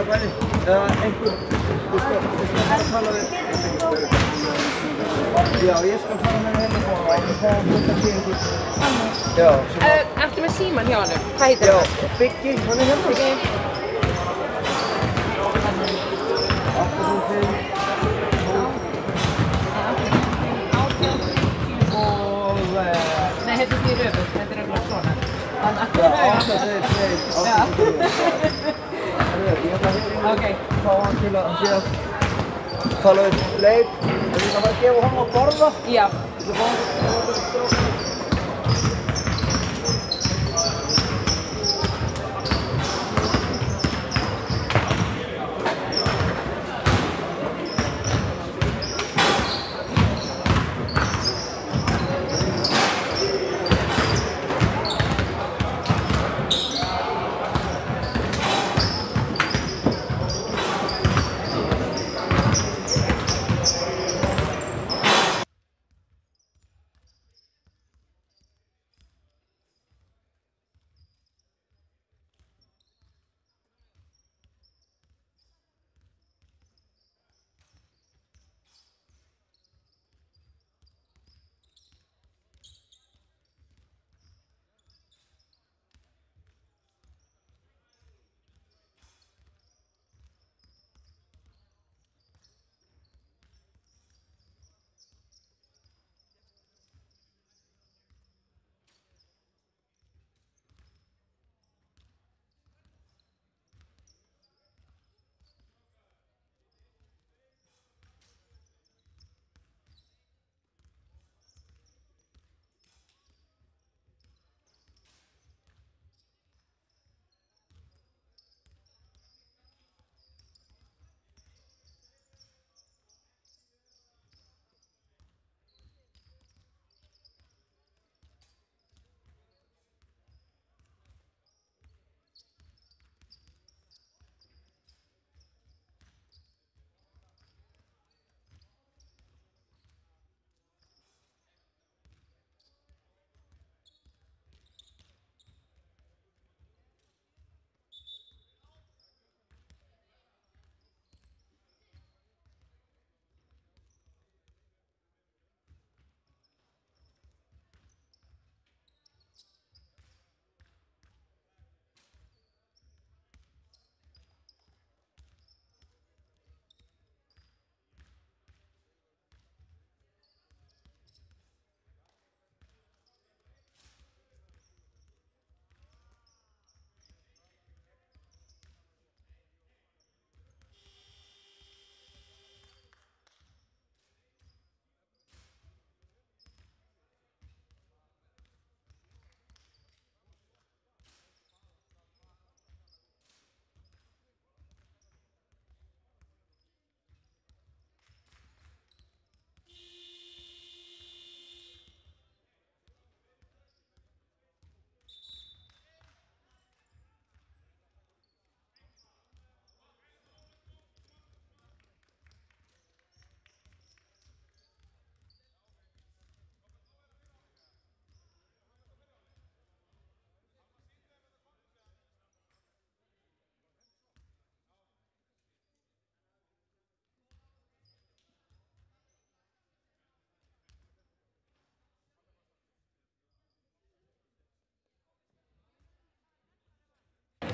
bæði? Eða einhver, þú skal bara tala við. Já, ég skal fara með henni og það sé einhver. Já. Ertu með síman hjá honum? Hvað heitir það? Já, Biggi, hann hérna. Biggi. 85. Og... Nei, þetta er öfugt. Þetta er örugglega svona. Þannig að Já, 82. Ég ætla að fá hann til að sé að tala við Leif. Ég ætla að fara að gefa honum að borða. Já.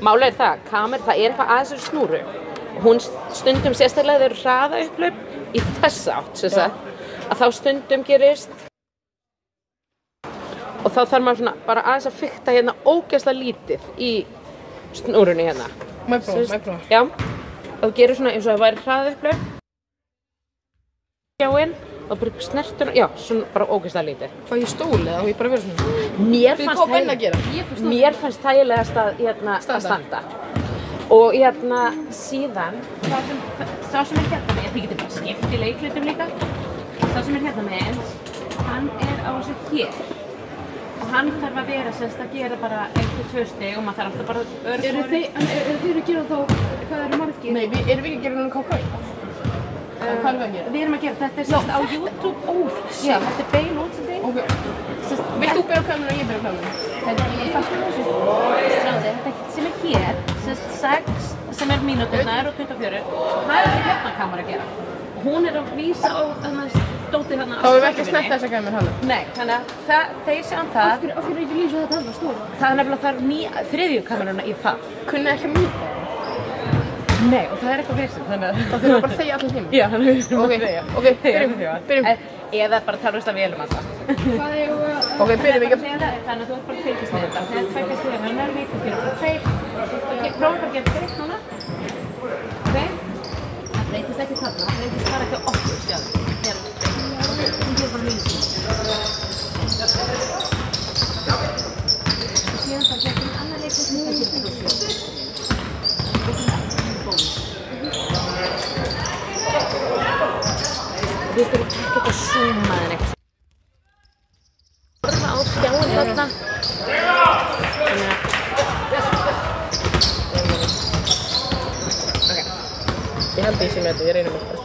Málið það, það er eitthvað aðeins úr snúru. Hún stundum sérstaklega þegar hraða upplöp í þessa átt, sem sagt, að þá stundum gerist og þá þarf maður svona bara aðeins að fikta hérna ógeðslega lítið í snúrunni hérna. Má ég prófa? Já, þá gerir svona eins og það væri hraða upplöp. Sjáinn og bara snertur, já, svona bara ógeðslega lítið. Fá ég stól eða á ég bara vera svona? Mér fannst þægilegast að standa. Og síðan, sá sem er hérna með, þið getur bara skipt í leiklutum líka. Sá sem er hérna með, hann er á þessu hér. Og hann þarf að vera semst að gera bara 1-2 stig og maður þarf alltaf bara Eru þið að gera þá, hvað eru margir? Nei, erum við ekki að gera náttúrulega kákæ? Hvað erum við að gera? Við erum að gera, þetta er sérst á YouTube. Já, þetta er bein útsending. Ok. Vilt þú bera á kamerun og ég bera á kamerun? Þetta er í fastum þessu. Stráði, þetta sem er hér, sérst 6 sem er mínúturnar og 24. Það er hérna kamera að gera. Hún er að vísa á stótið hérna á Þá erum við ekki að snerta þessa kamerun hana. Nei, þannig að þeir sjá það. Af hverju ekki lýsa þetta alveg stóra? Það er nefnilega þriðju kameruna í það. Kunni ekki að mýta það? Nei, og það er eitthvað veisin, þannig að... Það þurfa bara að þegja allir tíma? Já, þannig að við þurfum að þegja. Ok, byrjum. Eða bara tala að vélum alltaf. Hvað er það? Ok, byrjum ekki. Þannig að þú ert bara að fylgjast með þetta. Þegar tveggja stigar hennar líka, gera bara 2. Prófa bara að gera 3 núna. Ok? Það breytist ekki þarna, það breytist bara ekki okkur, sjáðu. Hér. Ég ger bara mínútur. Og síðan það getur annar leikur sem það getur brúsið. Við þurfum ekkert að zooma en eitthvað. Horfa á skjáin þarna. Ok. Ég held því sem þetta, ég reynir mér best.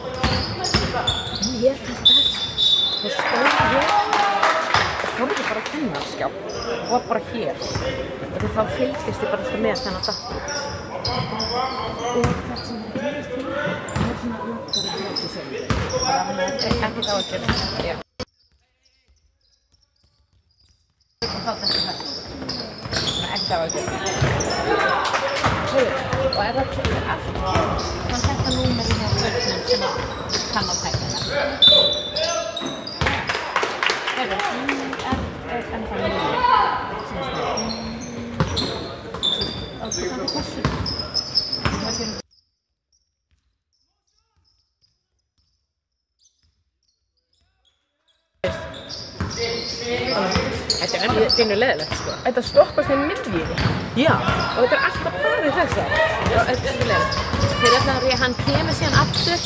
Mér finnst best. Það stóð hér. Það horfði bara þennan skjá. Og bara hér. Þá fylgist ég bara alltaf með þennan datt út. Og það sem er gerist hér, það er svona langar í 30 sekundur. Þannig að ekki þá að gera. Já. Og þá þetta er það. Ekki þá að gera. Og ef það kemur allt, þá þetta númer í hér vörðnum sem kann á tækina. Heyrðu, er ennþá númer. Og það er þessu. Þetta er ennþá pínu leiðilegt, sko. Þetta stoppast með miðvíði. Já, og þetta er alltaf parið þess að. Já, þetta er leiðilegt. Þeir ætla að hann kemur síðan aftur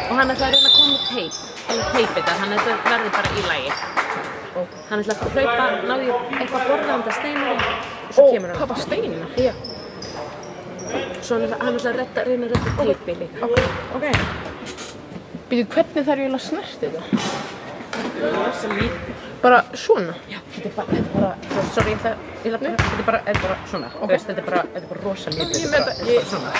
og hann ætla að reyna að koma með teip. Eller teip þetta, hann ætla að verði bara í lagi. Hann ætla að hlaupa, náði eitthvað borðanda steinar og svo kemur hann. Hvað var steinina? Já. Svo hann ætla að reyna að redda teipi líka. Ok. Býtu, hvernig þarf ég að snerta þetta? Rosa lítið. Bara svona? Já, þetta er bara, sorry, þetta er bara svona. Þú veist, þetta er bara rosa lítið. Ég með þetta, ég... Svona.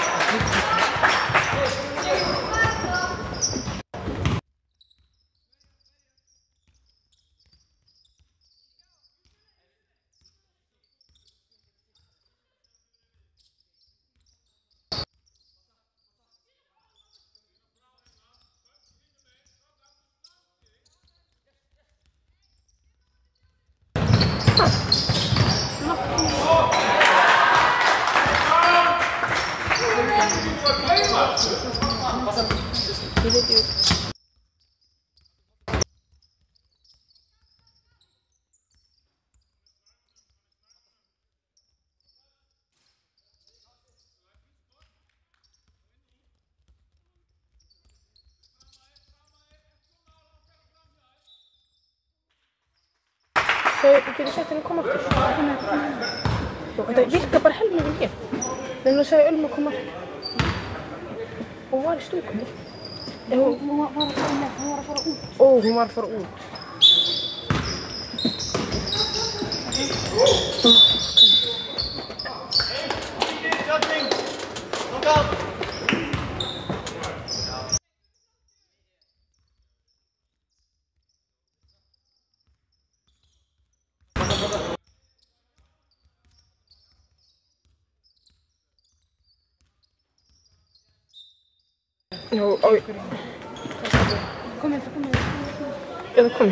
Getur sett henni að koma aftur? Þetta virkar bara helmingum hér. Þegar hún sagði Ölmu að koma aftur. Og hún var í stúkunni. Hún var að fara út. Ó, hún var að fara út. Já, oj. Kom hérna. Já, það kom.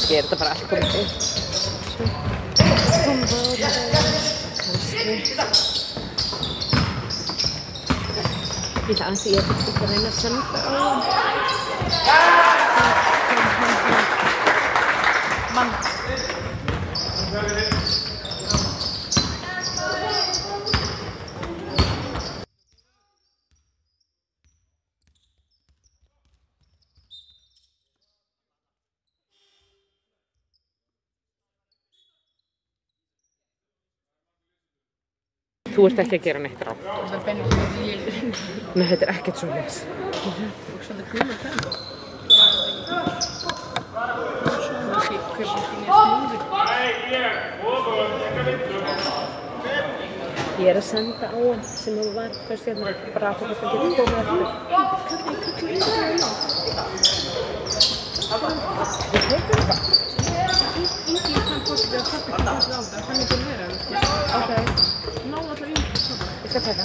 Kannski þetta bara allt komið til. Ég ætla aðeins ég ekki að reyna að senda á hann. Mann. Þú ert ekki að gera neitt rátt. Það er beinir sem ég Nei, þetta er ekkert svo leys. og svolítið gumma tenni. Svona því hvernig snúði. Ég er að senda á hann sem þú var, hversu hérna, bara að það getur komið eftir. Kalli yngur það í nátt. Yngi kann fórstu að tappa ekki þessu á það, hann er búin að vera. Ok, Ná allar yngi að tappa. ég skal taka.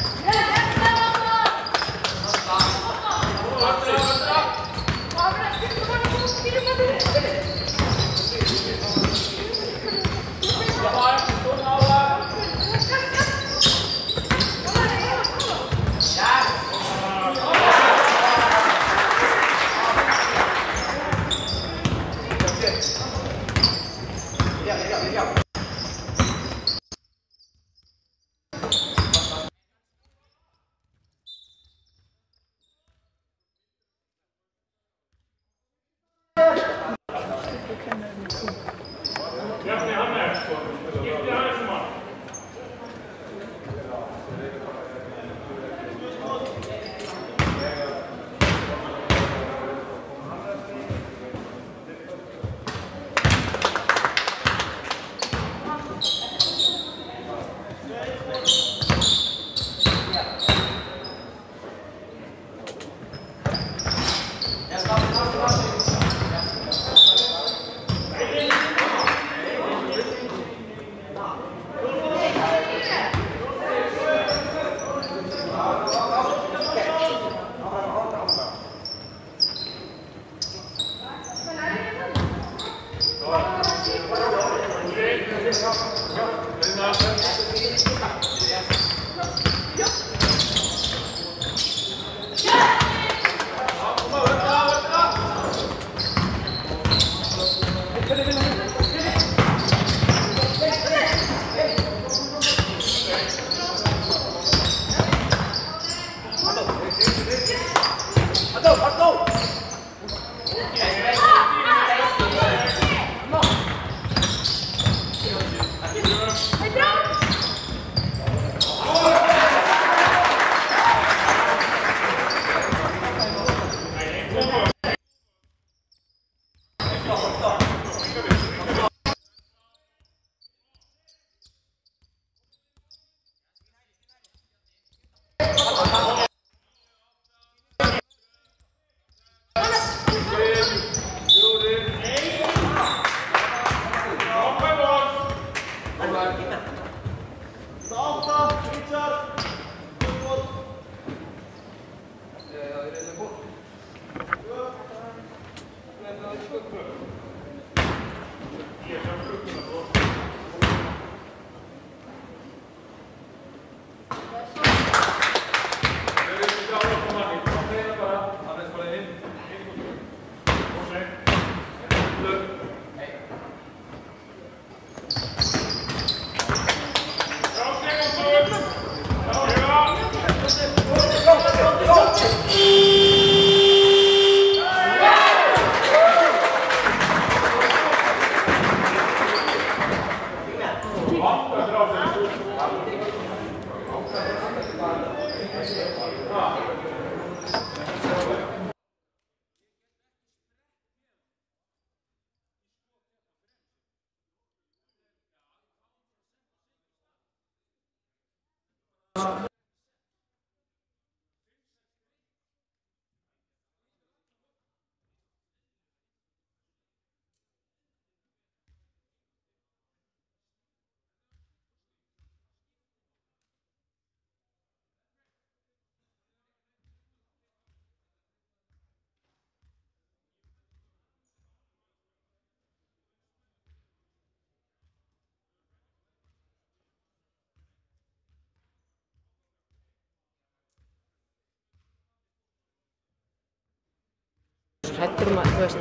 hræddur að, þú veist,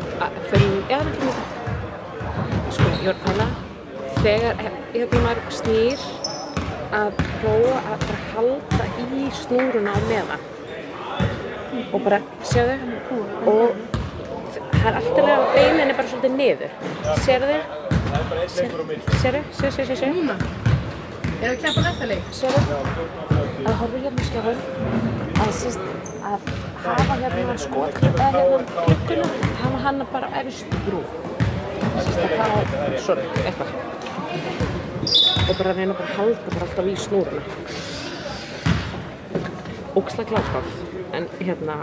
eða ekki mjög. Sko, ég var að pæla, þegar maður snýr að prófa að bara halda í snúruna á meðan og bara, sjáðu, og það alltaf að beinin bara svolítið niður. Sérðu? Sérðu? Núna? Erum við keppa næsta leik? Sérðu? Að horfa hérna skjáður að hafa hérna skot eða hérna klukkuna, hafa hana bara efst brú. Að fá svona, eitthvað. Og bara reyna bara að halda bara alltaf í snúruna. Ógeðslega glatað, en hérna...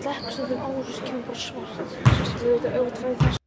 slekkur sem þeim á og svo kemur bara svart. Svo ef við træðum þess.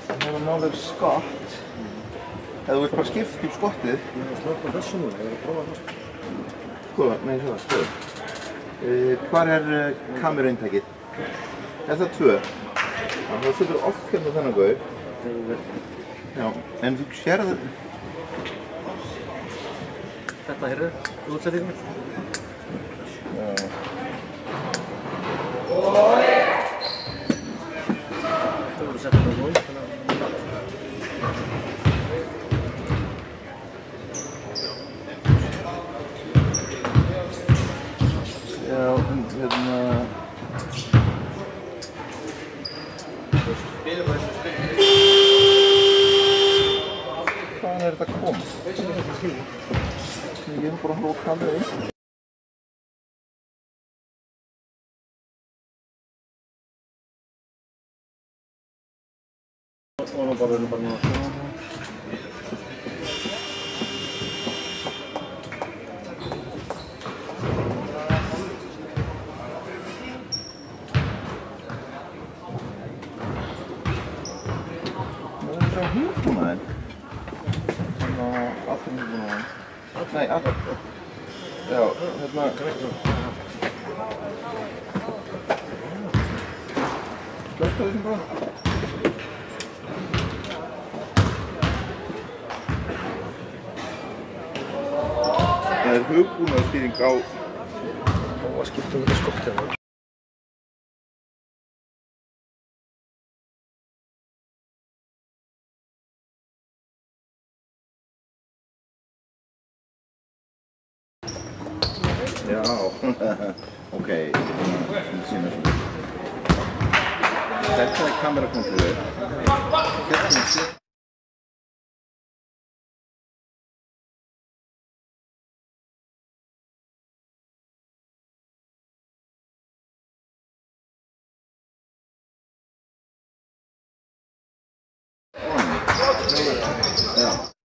Það er nálega skott. Ef þú vilt bara skipta upp skottið. Ég var slögt á þessu núna, ég var að prófa það. Skoða, nei, skoða. Hvar er kameruinntækið? Þetta er 2. Það setur oft hérna þennan gaur. Já, en þú sérðu... Þetta er útsettingin. Já. Þú voru að setja það nú. Já, hérna... Hvaðan er þetta að koma? Ég er bara að horfa á kameru. Og nú bara núna. Það er á hugbúnaðinn. Þannig að allir hugbúnaðinn. Nei, allir. Já, hérna... Slöktu þessum bara. Það er hugbúnaðarstýring á... Og að skipta þetta skottið. Já, ok, sína svona. Þetta er kamerakontrollur. Hérna sé... Já.